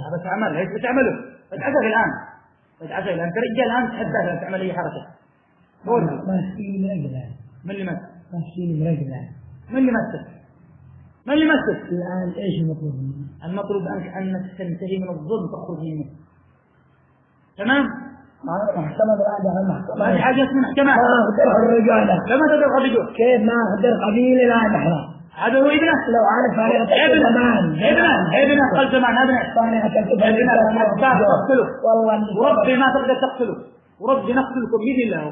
هذا تعمل ايش بتعمله؟ بتعزف الان انت رجال الان تحدث ان تعمل اي حركه. ماسكين برجله. من اللي ماسك؟ ماسكين برجله. من اللي ماسك؟ الان ايش المطلوب مني؟ المطلوب انك تنتهي من الظلم تخرج منه. تمام؟ محكمة هذا المحكمة. هذه حاجة اسمها محكمة. ما أقدر الرجالة. لما تقدر قبيله؟ كيف ما أقدر قبيلة لا نحن. هذا هو ابنه. لو عارف أنا قتلت زمان. ابنه قل زمان ابنه. أنا قتلت ابنه حتى تقتله. والله. وربي ما تقدر تقتله. وربي نقتلكم بإذن الله.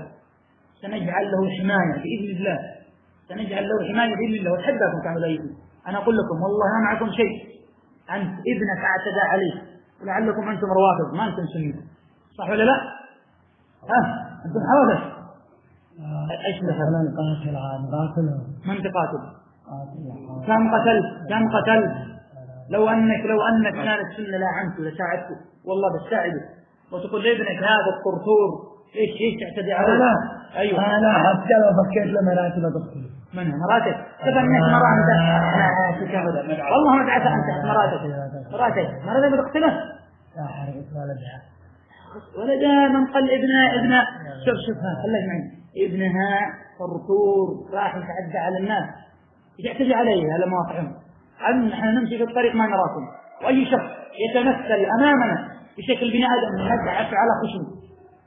سنجعل له حماية بإذن الله. سنجعل له حماية بإذن الله وتحداكم تعملوا أي شيء. أنا أقول لكم والله ما معكم شيء. أنت ابنك اعتدى عليه. ولعلكم أنتم روافض ما أنتم سنين. صح ولا لا؟ أنتم حوادث. إيش مثلا؟ من قاتل عن قاتله. من تقاتل؟ كم قتل؟ لو أنك كانت سنة لا عنته لساعدته والله بتساعده وتقول لابنك هذا الطرطور إيش تعتدي عليه؟ أيوه. أنا حتى لو فكيت لمراتب تقتله. من مراتب؟ كيف أنك مراتب؟ والله ما تعرف أنت مراتب بتقتله؟ لا حرقت ولدها. ولدها من قل ابنها شوفها خليك معي ابنها طرطور راح يتعدى على الناس يعتدي عليه على مواقعهم. نحن نمشي في الطريق ما نراكم وأي شخص يتمثل أمامنا بشكل بني آدم ندعس على خشم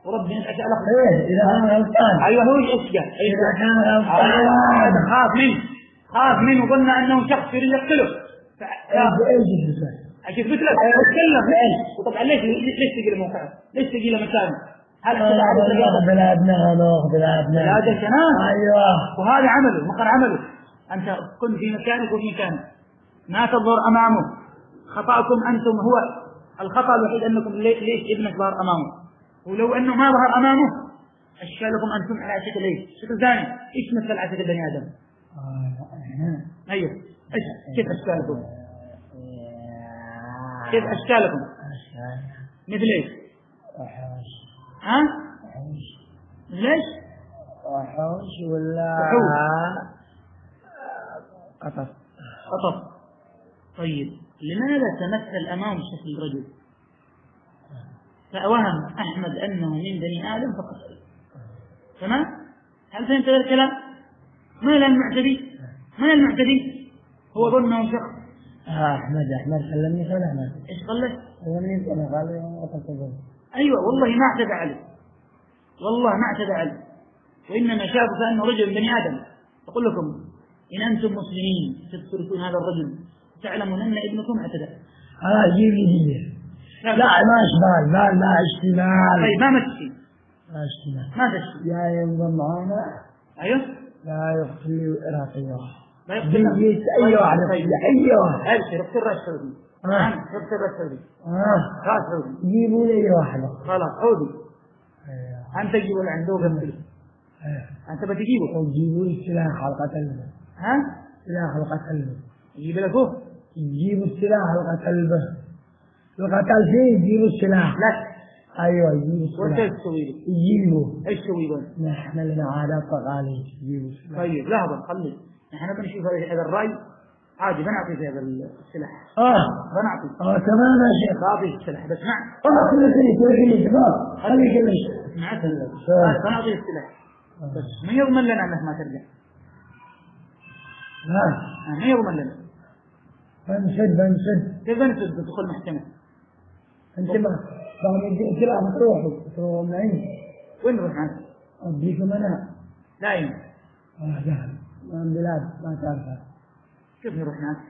وربنا ندعس على خشم. إذا أنا غلطان. أيوه هو يشجع. إذا كان غلطان. خاف منه وقلنا أنه شخص يريد يقتله. أشوف لك أتكلم وطبعا ليش تجي لموقعه؟ ليش تجي لمكانه؟ هل نأخذ بلادنا هذا كلام. أيوه. وهذا عمله مقر عمله. أنت كن في مكانك وفي مكانك ما تظهر أمامه. خطأكم أنتم هو الخطأ الوحيد أنكم ليش ابنك ظهر أمامه ولو أنه ما ظهر أمامه أشكالكم أنتم على شكل إيش؟ شكل ثاني. إيش مثل على شكل بني آدم؟ أيوه كيف أشكالكم؟ كيف أشكالكم؟ مثل إيش؟ وحوش. مثل إيش؟ وحوش ولا قطط. طيب لماذا تمثل أمام شكل الرجل؟ فأوهم أحمد أنه من بني آدم فقط. تمام؟ هل فهمت هذا الكلام؟ ما المعتدي؟ هو ظنه شخص. أحمد كلمني قال أحمد. إيش قال لك؟ كلمني أنا قال لي أتكلم. أيوة والله ما اعتدى عليه. وإنما شافوا كأنه رجل بني آدم. أقول لكم إن أنتم مسلمين تتركون هذا الرجل تعلمون أن ابنكم اعتدى. جيبي. لا ما اشتغل ما اشتغال. طيب ما تشتي. ما تشتي. يا ينضم معنا. أيوه. لا يقتل العراقية. لا يقتل. أي واحد. أبشر اقتل رأس سعودي. اقتل رأس سعودي. رأس سعودي. جيبوا لي واحدة. خلاص عودي. أنت تجيبوا اللي عنده قبل. أنت بتجيبه. وجيبوا لي سلاح على قتله. سلاح على قتله. يجيب لك هو. يجيبوا السلاح على قتله. القتل فيه يجيبوا السلاح. لا. أيوة يجيبوا السلاح. وكيف تسوي له؟ يجيبوا. إيش تسوي له؟ نحن لنا عادات تقاليد يجيبوا السلاح. طيب لحظة خلي. نحن بنشوف هذا الرأي عادي بنعطي في هذا السلاح. بنعطي. تمام يا شيخ. بعطي السلاح بس مع. كل شيء تمام. خلي كل شيء. مع بنعطي السلاح. بس ما يضمن لنا أنه ما ترجع. ما يضمن لنا. بنسد. كيف بنسد تدخل محكمة؟ أنت ما يجي سلاح تروحوا معين. وين نروح عنه؟ أديكم أنا. دائما. لا. من بلاد ما تعرفها. كيف نروح معك؟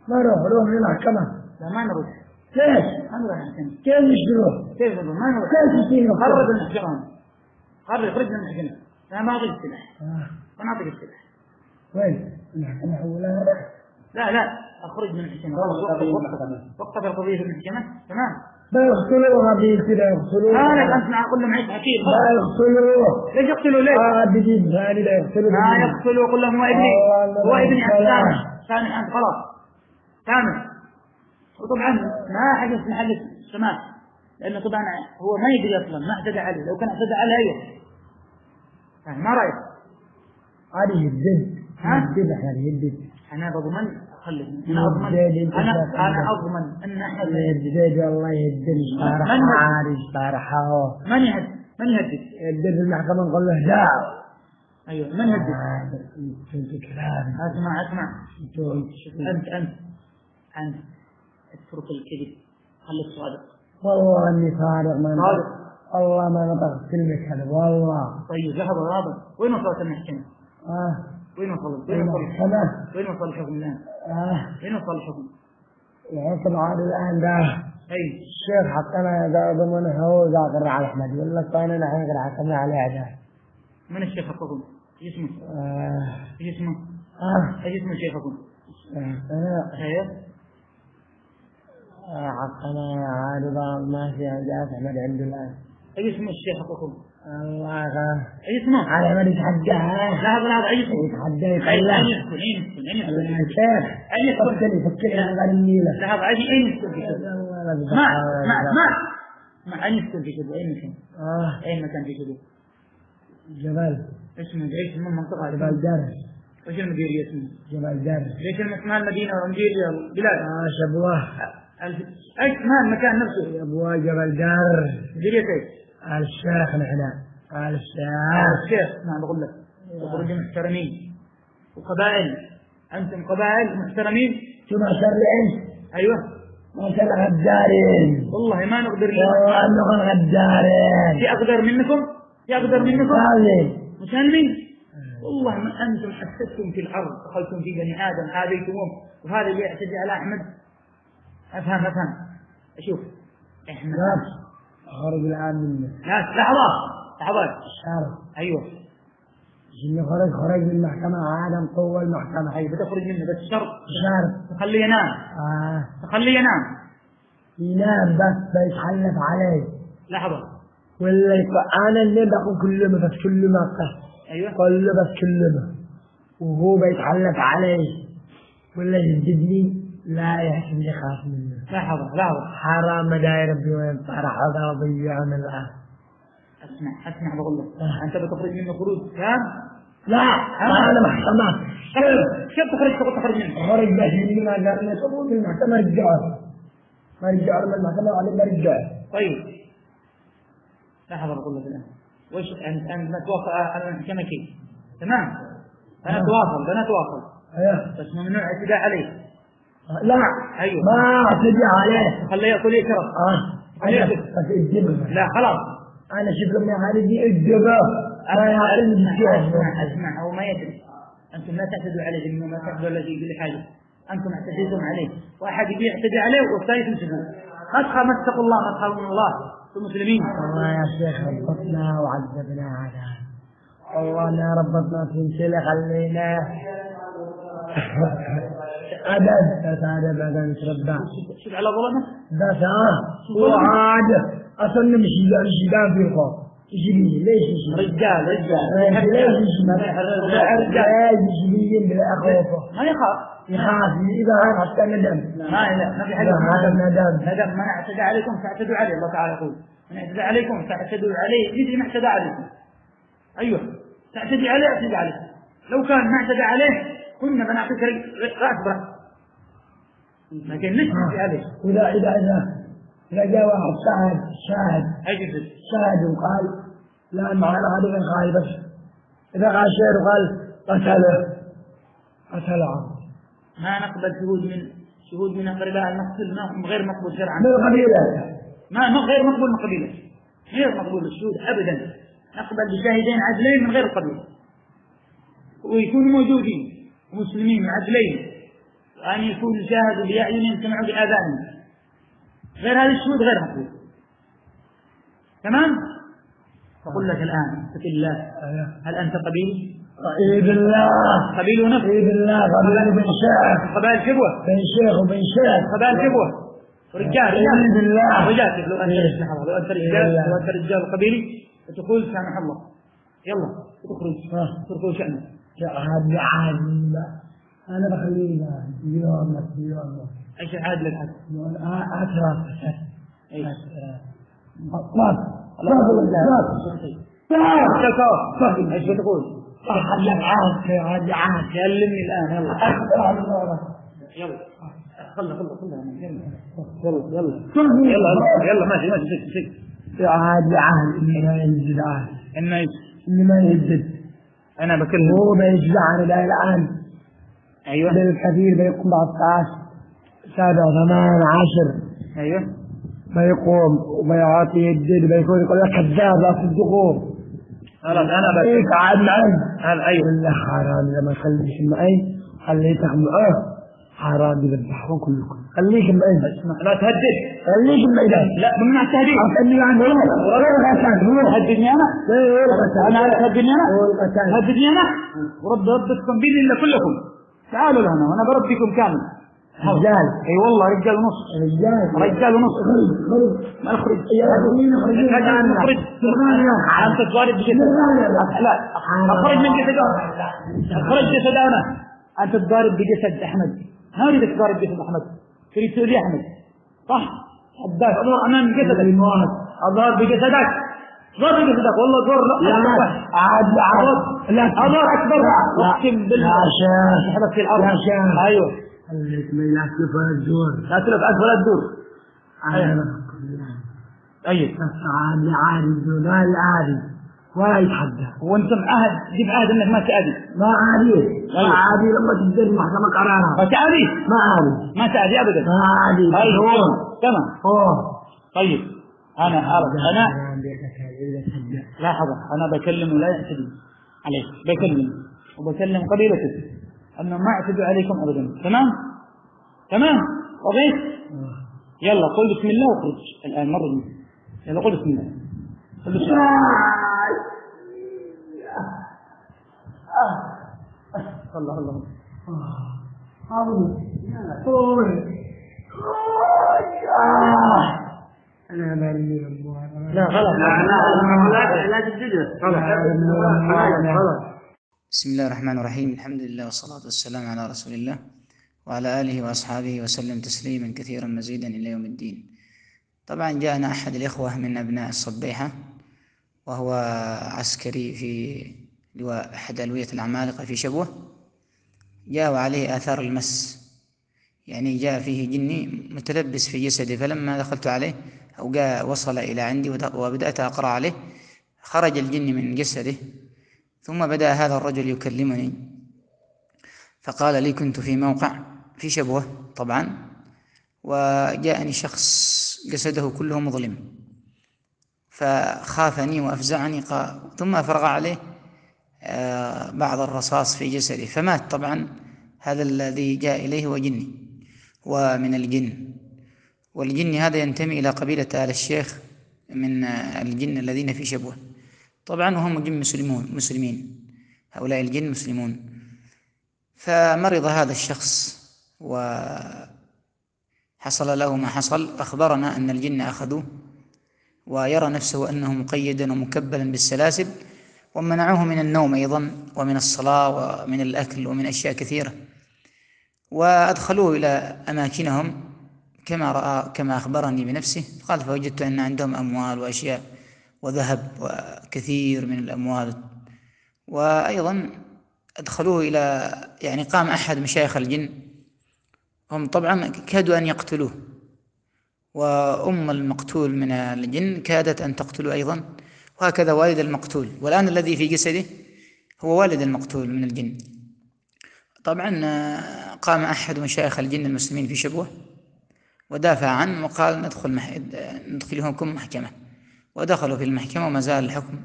ما نروح للمحكمة. لا ما نروح. ليش؟ ما نروح محكمة. كيف نروح؟ كيف نروح؟ ما نروح. كيف نروح؟ خرج المحكمة. خرجنا من المحكمة. أنا ما أعطيك السلاح. ما أعطيك السلاح. وين؟ المحكمة حولها. لا أخرج من المحكمة. وقف القضية في المحكمة. تمام. لا يقتلوها بكذا يقتلوها. أنت أقول لهم عيد حكيم. لا يقتلوه. ليش يقتلوا ليه؟ بجيب ثاني لا يقتلوا. ما يقتلوا قل لهم هو ابني ثاني أنت خلاص كامل. وطبعا ما حد يسمح له السماح لأنه طبعا هو ما يدري أصلا ما اعتدى عليه. لو كان اعتدى عليه ما رأيك؟ هذه الدب. الدب إحنا الدب. أنا بضمن خليني أنا أضمن أن أحد الجديد والله يهدد صار حارج صار حاو من يهدد يهدد المحكمة نقول له لا. أيوة من يهدد؟ انت كلام اسمع أنت اترك الكذب خليك صادق. والله اني صادق ما والله ما نطقت كلمة كذب والله. طيب لحظة وين وصلت المحكمة؟ وين وصل الحكم الآن؟ وين وصل الحكم؟ الحكم عاد الآن ده أي الشيخ حكمنا إذا ضمنه هو ذاكر على أحمد ولا كان نحن حكمنا عليه عداه. من الشيخ حكم؟ ايش اسمه؟ ايش اسمه؟ ايش اسمه شيخكم؟ حقنا عارضة ما في عندها أحمد عنده الآن. ايش اسمه الشيخ حقكم؟ الله ايش اسمه؟ على أحمد يتحداها. لحظة ايش اسمه؟ يتحدى يطلع. أين يسكن؟ فكرني عن غير النيلة. لحظة أين يسكن في شبه؟ ما أين يسكن في شبه؟ أين مكان؟ أين مكان في شبه؟ جبل. اسمه ايش من منطقة؟ جبل درس. وش المديرية اسمه؟ جبل درس. ليش اسمها المدينة والمديرية البلاد؟ شبوه. ايش اسمها المكان نفسه؟ شبوه جبل درس. مديرية ايش؟ الشيخ نحن. الشيخ. نعم بقول لك. تخرجوا محترمين. وقبائل. أنتم قبائل محترمين. شو معشر لإنت؟ أيوه. معشر غدارين. والله ما نقدر. والله أنكم غدارين. في أقدر منكم. هذه. مسالمين. والله ما أنتم حسدتم في الأرض دخلتم في بني آدم هذيتموه وهذا اللي يعتدي على أحمد. أفهم أشوف إحنا خرج الآن منه. لا لحظات الشارع. أيوه اللي خرج من المحكمة عالم قوة المحكمة. أيوه بتخرج منه بس شرط الشارع تخليه ينام. تخليه ينام بس بيتحلف عليه. لحظة ولا أنا اللي بقول كلمة بس كلمة أيوه كله بس كلمة وهو بيتحلف عليه ولا يجدني لا يحسن يخاف منه. لحظة حرام داير ربي وين طرح هذا وضيع من الآن. اسمع بقول لك أنت بتخرج منه خروج كام؟ لا أنا محكمة. كيف تخرج منه؟ خرج بس مني ما قال لي تقول المحكمة ما رجعوا من المحكمة وعليه رجع. طيب لحظة بقول لك الآن وش أنت نتوافق على المحكمة كيف؟ تمام؟ بنتواصل. أيوه. بس ممنوع اعتداء عليه. لا. أيوه. ما اعتدي عليه. خليه يأكل يشرب. بس الدبل. لا خلاص. أنا شوف لما هذه دي الدبل. أسمع هو ما يدري. أنتم لا تعتدوا عليه لأنه ما تعتدوا الذي يقول لي حاجة. أنتم اعتديتم عليه. واحد يجي يعتدي عليه والثاني تمسكوه. ما اتقوا الله ما تخافوا من الله. المسلمين. الله يا شيخ ربطنا وعذبنا على. والله ما ربطنا في شيء خلينا. عدد بدن تربى. شوف على ظلمه. بس وعاد أصلا مش دام في الخوف. ليش رجال ليش بالأخوفه ما يخاف إذا هذا حتى ندم ما في حاجة ندم. من اعتدى عليكم فاعتدوا عليه. الله تعالى يقول من اعتدى عليكم فاعتدوا عليه مثل ما اعتدى عليكم. أيوه تعتدي عليه اعتدي عليه. لو كان ما اعتدى عليه كنا بنعطيك رأس برأس لكن نشتكي عليه. إذا جاء واحد شاهد وقال لا معنا هذا قال بس إذا قال شيء وقال قتله ما نقبل شهود من أقرباء المقتل غير مقبول شرعا. من القبيلة ما غير مقبول من قبيلة غير مقبول الشهود أبدا. نقبل بشاهدين عدلين من غير القبيلة ويكونوا موجودين مسلمين عدلين وأن يكون شاهدوا بأعينهم سمعوا بآذانهم. غير هذه الشهود غير مقبول. تمام؟ أقول لك الآن اتق الله. هل أنت قبيل؟ بالله قبيل ونفس. بالله قبيل وبين شيخ. قبائل كبوة. بين شيخ وبين شيخ. قبائل كبوة. رجال. بالله. رجال لو أنت رجال قبيلي تقول سامح الله يلا تخرج شأنك. عاد أنا بخليه يوم. أيش عاد لك هذا؟ أتراك. ايش بتقول؟ عاد كلمني الآن يلا. يلا يلا ماشي عاد عهد اللي ما يجد عهد اللي ما يجد. أنا بكلم هو ما يجد عهد الآن. أيوة بالكثير بيقوم 14 7 8 10. أيوة بيقوم وبيعطي يجد بيكون يقول لك كذاب لا تصدقوه. خلاص أنا بكلم عاد معي. أيوة ولا حرام لما خليك معي خليتك معه حرام يذبحون كلكم. خليك معي لا تهدد. خليك معي لا من التهديد. أخلي عني تهددني أنا؟ أنا تهددني أنا؟ تهددني أنا؟ ربكم بإذن الله كلكم. تعالوا لهنا وأنا بربكم كامل. رجال. اي والله رجال ونص. رجال ونص. ما اخرج. اخرج. انت تضارب بجسد. لا اخرج من جسد. اخرج جسد انا. انت تضارب بجسد احمد. ما اريدك تضارب بجسد احمد. تريد تقول لي احمد صح؟ حداك اضرب امام جسدك. اضرب بجسدك. ضرب بجسدك والله دور. لا عاد لا اضرب اكبر. اقسم بالله. عشان احبك في الارض. ايوه خليك ما ياكلف ولا الدور. لا تلف ألف ولا الدور. أيوة عادي عادي لا العادي ولا يتحدى. وأنت معاهد جيب عهد إنك ما تعادي. ما عادي. ما عادي لما تدير المحكمة قرارها. ما تعادي. ما عادي. ما تعادي أبدا. ما عادي. أيوة تمام. طيب أنا لاحظة أنا بكلم ولا يعتدي عليك. بكلم وبكلم قبيلتك أنه ما اعتدوا عليكم أبدا. تمام رضيت. يلا قل بسم الله وخرج الآن مرة. يلا قل بسم الله. قل بسم الله. الله أنا بني لا غلط. لا تسجد. غلط. بسم الله الرحمن الرحيم. الحمد لله والصلاة والسلام على رسول الله وعلى آله وأصحابه وسلم تسليما كثيرا مزيدا إلى يوم الدين. طبعا جاءنا أحد الإخوة من أبناء الصبيحة وهو عسكري في لواء أحد ألوية العمالقة في شبوة. جاء وعليه آثار المس، يعني جاء فيه جني متلبس في جسده. فلما دخلت عليه أو جاء وصل إلى عندي وبدأت أقرأ عليه خرج الجن من جسده. ثم بدأ هذا الرجل يكلمني فقال لي كنت في موقع في شبوة طبعا، وجاءني شخص جسده كله مظلم فخافني وأفزعني. ثم أفرغ عليه بعض الرصاص في جسده فمات. طبعا هذا الذي جاء إليه هو جني ومن الجن، والجن هذا ينتمي إلى قبيلة آل الشيخ من الجن الذين في شبوة طبعا، وهم جن مسلمين. هؤلاء الجن مسلمون. فمرض هذا الشخص وحصل له ما حصل. أخبرنا أن الجن أخذوه ويرى نفسه أنه مقيدا ومكبلا بالسلاسل، ومنعوه من النوم أيضا ومن الصلاة ومن الأكل ومن أشياء كثيرة، وأدخلوه إلى أماكنهم كما أخبرني بنفسه. قال فوجدت أن عندهم أموال وأشياء وذهب وكثير من الأموال. وأيضا أدخلوه إلى يعني قام أحد مشايخ الجن، هم طبعا كادوا أن يقتلوه، وأم المقتول من الجن كادت أن تقتله أيضا، وهكذا والد المقتول. والآن الذي في جسده هو والد المقتول من الجن. طبعا قام أحد مشايخ الجن المسلمين في شبوة ودافع عنه وقال ندخلهم محكمة، ودخلوا في المحكمة وما زال الحكم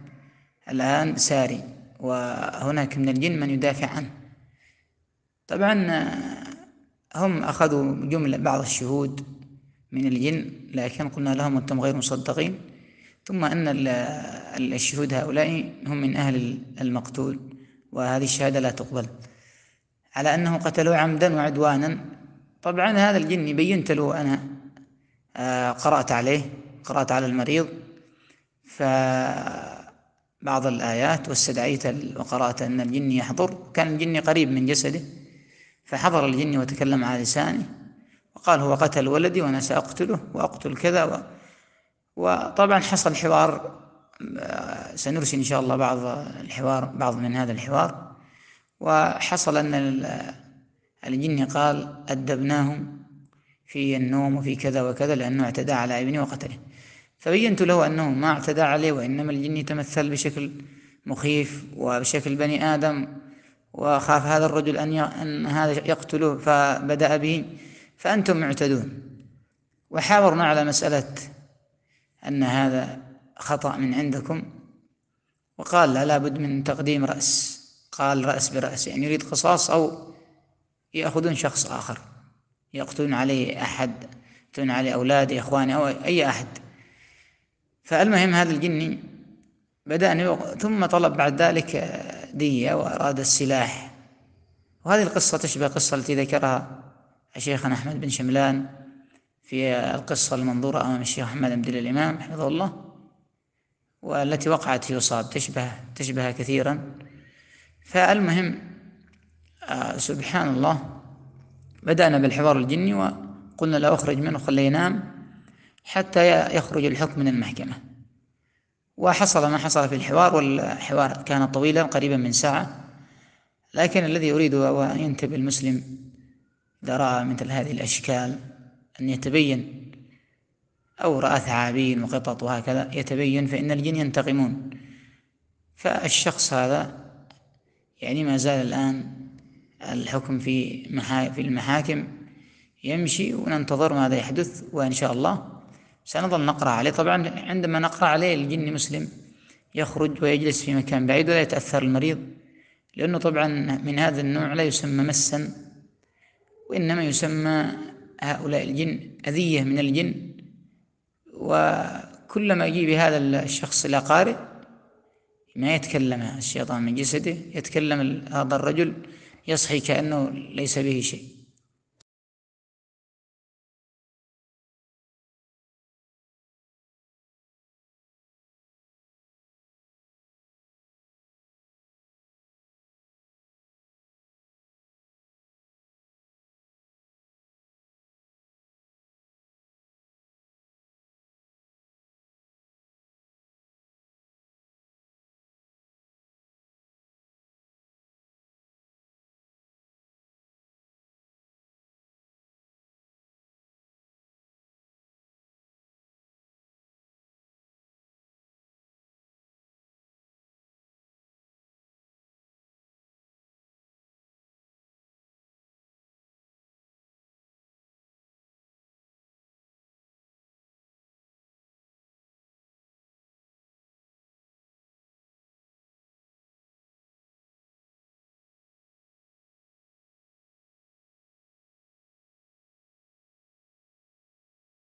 الآن ساري، وهناك من الجن من يدافع عنه. طبعا هم أخذوا بعض الشهود من الجن، لكن قلنا لهم أنتم غير مصدقين، ثم أن الشهود هؤلاء هم من أهل المقتول، وهذه الشهادة لا تقبل على أنه قتلوا عمدا وعدوانا. طبعا هذا الجن بينت له أنا، قرأت على المريض فبعض الآيات واستدعيت وقرأت أن الجن يحضر. كان الجن قريب من جسده، فحضر الجن وتكلم على لسانه وقال هو قتل ولدي وأنا سأقتله وأقتل كذا. وطبعا حصل حوار، سنرسل إن شاء الله بعض من هذا الحوار. وحصل أن الجن قال أدبناهم في النوم وفي كذا وكذا لأنه اعتدى على ابنه وقتله، فبينت له أنه ما اعتدى عليه، وإنما الجن يتمثل بشكل مخيف وبشكل بني آدم، وخاف هذا الرجل أن هذا يقتله فبدأ به، فأنتم معتدون. وحاورنا على مسألة أن هذا خطأ من عندكم، وقال لا بد من تقديم رأس، قال رأس برأس، يعني يريد قصاص أو يأخذون شخص آخر يقتلون عليه أحد، يقتلون عليه أولادي إخواني أو أي أحد. فالمهم هذا الجني بدأ ثم طلب بعد ذلك دية وأراد السلاح. وهذه القصة تشبه القصة التي ذكرها الشيخنا أحمد بن شملان في القصة المنظورة أمام الشيخ محمد بن الإمام حفظه الله، والتي وقعت في وصاب، تشبه كثيرا. فالمهم سبحان الله بدأنا بالحوار الجني، وقلنا لا أخرج منه خليه ينام حتى يخرج الحكم من المحكمة. وحصل ما حصل في الحوار، والحوار كان طويلا قريبا من ساعة. لكن الذي أريده هو أن ينتبه المسلم إذا رأى مثل هذه الأشكال أن يتبين، أو رأى ثعابين وقطط وهكذا يتبين، فإن الجن ينتقمون. فالشخص هذا يعني ما زال الآن الحكم في المحاكم يمشي، وننتظر ماذا يحدث، وإن شاء الله سنظل نقرأ عليه. طبعا عندما نقرأ عليه الجن مسلم يخرج ويجلس في مكان بعيد ولا يتأثر المريض، لأنه طبعا من هذا النوع لا يسمى مسا، وإنما يسمى هؤلاء الجن أذية من الجن. وكلما يجي بهذا الشخص إلى قارئ ما يتكلم الشيطان من جسده، يتكلم هذا الرجل يصحي كأنه ليس به شيء.